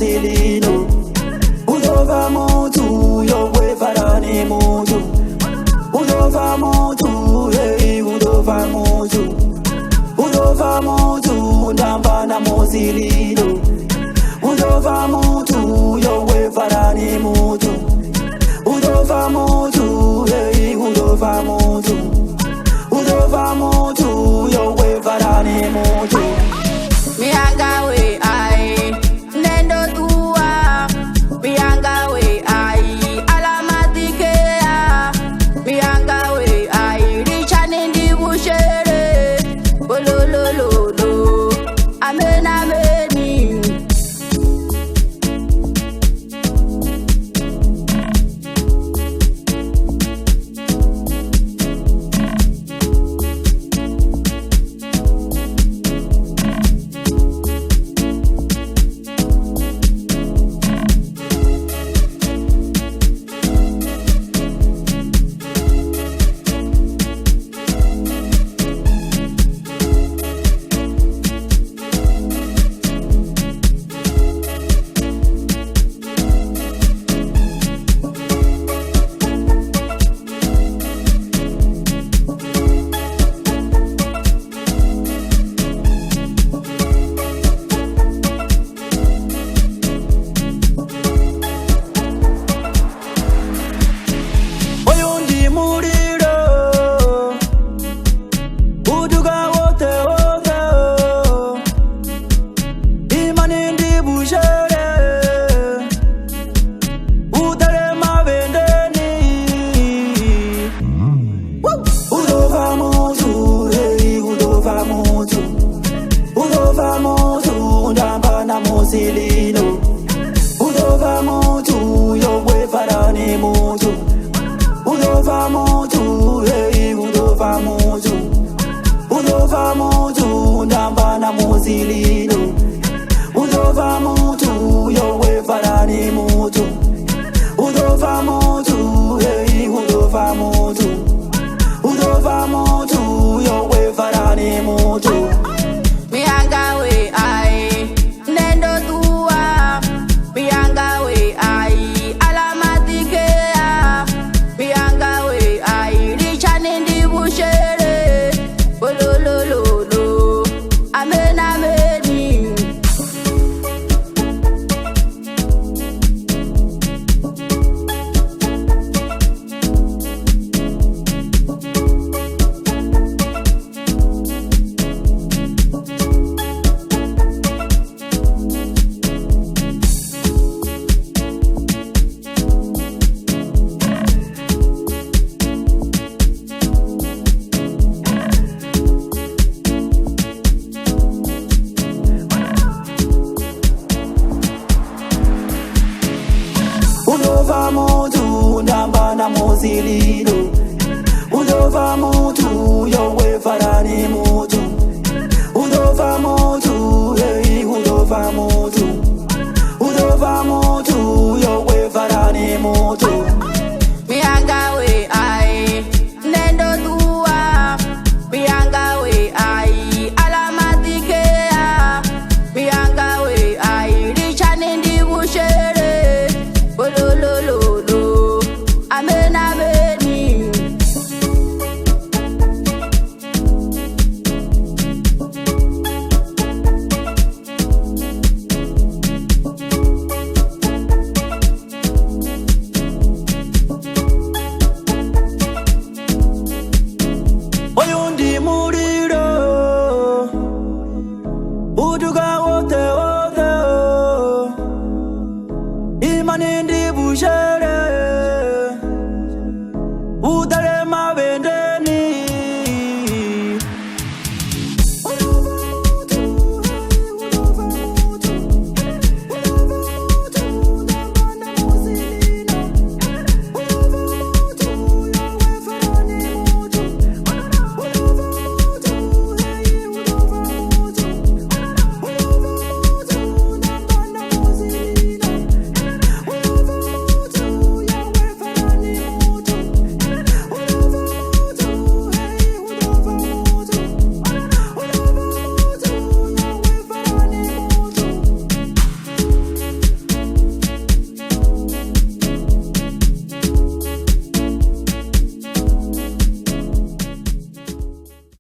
musilino. Udova mutu yowe farani mutu. Udova mutu hey udova mutu. Udova mutu ndambana musilino. Udova mutu yowe farani mutu. Udova mutu hey udova mutu. Udova mutu yowe farani mutu. Miangawe ai nendo tua. Miangawe ai alamadikea. Miangawe ai richane ndi bushere. Bolololo amen ameni. Musilino. Udova mutu yowe farani mutu. Udova mutu hey udova mutu. Udova mutu ndambana musilino. Udova mutu yowe farani mutu. Udova mutu hey udova mutu. Udova mutu yowe farani mutu. Miangawe ai nendo tua. Miangawe ai alamadikea. Miangawe ai richane ndi bushere. Bolololo amen ameni. Udova mutu ndambana musilino. Udova mutu yowe farani mutu. Udova mutu hey udova mutu. Udova mutu yowe farani mutu. Miangawe ai nendo tua. Miangawe ai alamadikea. Miangawe ai richane ndi bushere. Bolololo amen ameni. Oyundi muriro. Uduga wote wote. Imani ndi bushere.